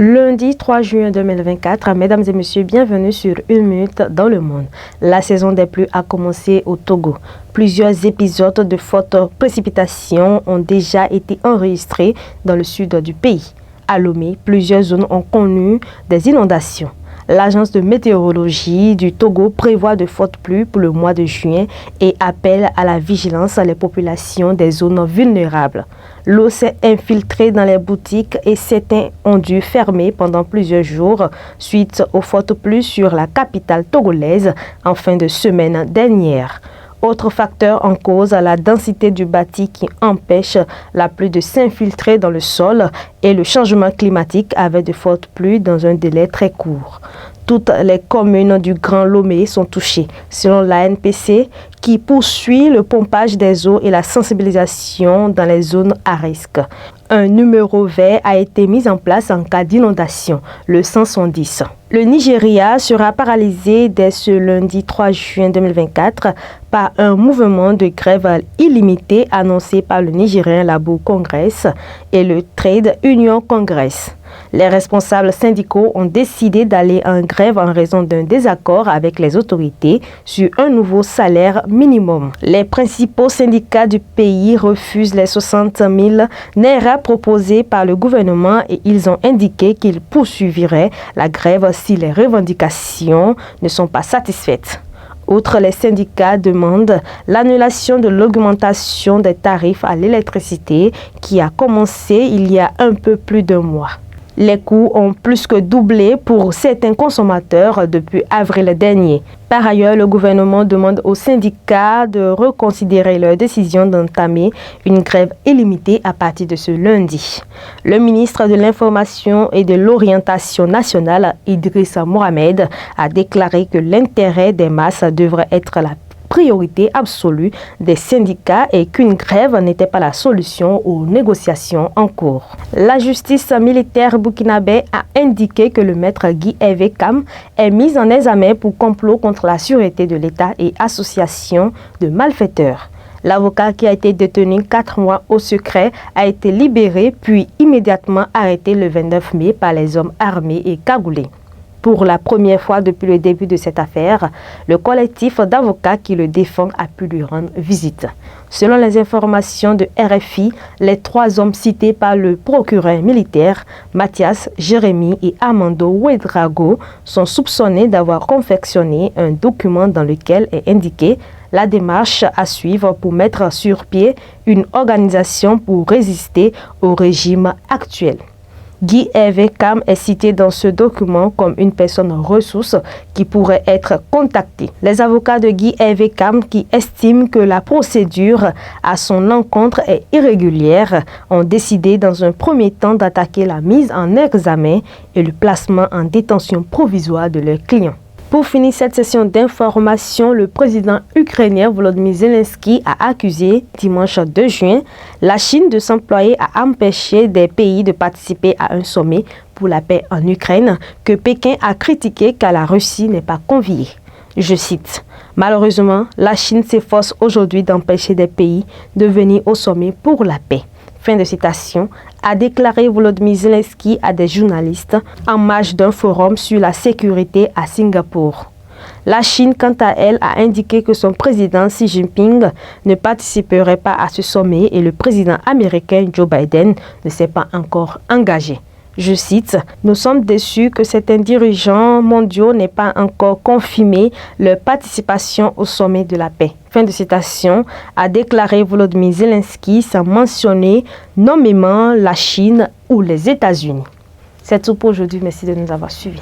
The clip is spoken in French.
Lundi 3 juin 2024, mesdames et messieurs, bienvenue sur Une minute dans le monde. La saison des pluies a commencé au Togo. Plusieurs épisodes de fortes précipitations ont déjà été enregistrés dans le sud du pays. À Lomé, plusieurs zones ont connu des inondations. L'agence de météorologie du Togo prévoit de fortes pluies pour le mois de juin et appelle à la vigilance les populations des zones vulnérables. L'eau s'est infiltrée dans les boutiques et certains ont dû fermer pendant plusieurs jours suite aux fortes pluies sur la capitale togolaise en fin de semaine dernière. Autre facteur en cause, la densité du bâti qui empêche la pluie de s'infiltrer dans le sol et le changement climatique avec de fortes pluies dans un délai très court. Toutes les communes du Grand Lomé sont touchées, selon l'ANPC, qui poursuit le pompage des eaux et la sensibilisation dans les zones à risque. Un numéro vert a été mis en place en cas d'inondation, le 110. Le Nigeria sera paralysé dès ce lundi 3 juin 2024 par un mouvement de grève illimité annoncé par le Nigérien Labour Congress et le Trade Union Congress. Les responsables syndicaux ont décidé d'aller en grève en raison d'un désaccord avec les autorités sur un nouveau salaire minimum. Les principaux syndicats du pays refusent les 60 000 naira proposés par le gouvernement et ils ont indiqué qu'ils poursuivraient la grève si les revendications ne sont pas satisfaites. Outre les syndicats demandent l'annulation de l'augmentation des tarifs à l'électricité qui a commencé il y a un peu plus d'un mois. Les coûts ont plus que doublé pour certains consommateurs depuis avril dernier. Par ailleurs, le gouvernement demande aux syndicats de reconsidérer leur décision d'entamer une grève illimitée à partir de ce lundi. Le ministre de l'Information et de l'Orientation nationale, Idrissa Mohamed, a déclaré que l'intérêt des masses devrait être la priorité absolue des syndicats et qu'une grève n'était pas la solution aux négociations en cours. La justice militaire burkinabé a indiqué que le maître Guy Hervé Kam est mis en examen pour complot contre la sûreté de l'État et association de malfaiteurs. L'avocat qui a été détenu 4 mois au secret a été libéré puis immédiatement arrêté le 29 mai par les hommes armés et cagoulés. Pour la première fois depuis le début de cette affaire, le collectif d'avocats qui le défend a pu lui rendre visite. Selon les informations de RFI, les 3 hommes cités par le procureur militaire, Mathias, Jérémy et Armando Ouedraogo, sont soupçonnés d'avoir confectionné un document dans lequel est indiqué la démarche à suivre pour mettre sur pied une organisation pour résister au régime actuel. Guy Hervé Kam est cité dans ce document comme une personne ressource qui pourrait être contactée. Les avocats de Guy Hervé Kam, qui estiment que la procédure à son encontre est irrégulière, ont décidé dans un premier temps d'attaquer la mise en examen et le placement en détention provisoire de leurs clients. Pour finir cette session d'information, le président ukrainien Volodymyr Zelensky a accusé dimanche 2 juin la Chine de s'employer à empêcher des pays de participer à un sommet pour la paix en Ukraine que Pékin a critiqué car la Russie n'est pas conviée. Je cite, « Malheureusement, la Chine s'efforce aujourd'hui d'empêcher des pays de venir au sommet pour la paix. » Fin de citation, a déclaré Volodymyr Zelensky à des journalistes en marge d'un forum sur la sécurité à Singapour. La Chine, quant à elle, a indiqué que son président Xi Jinping ne participerait pas à ce sommet et le président américain Joe Biden ne s'est pas encore engagé. Je cite, « Nous sommes déçus que certains dirigeants mondiaux n'aient pas encore confirmé leur participation au sommet de la paix. » Fin de citation, a déclaré Volodymyr Zelensky sans mentionner nommément la Chine ou les États-Unis. C'est tout pour aujourd'hui. Merci de nous avoir suivis.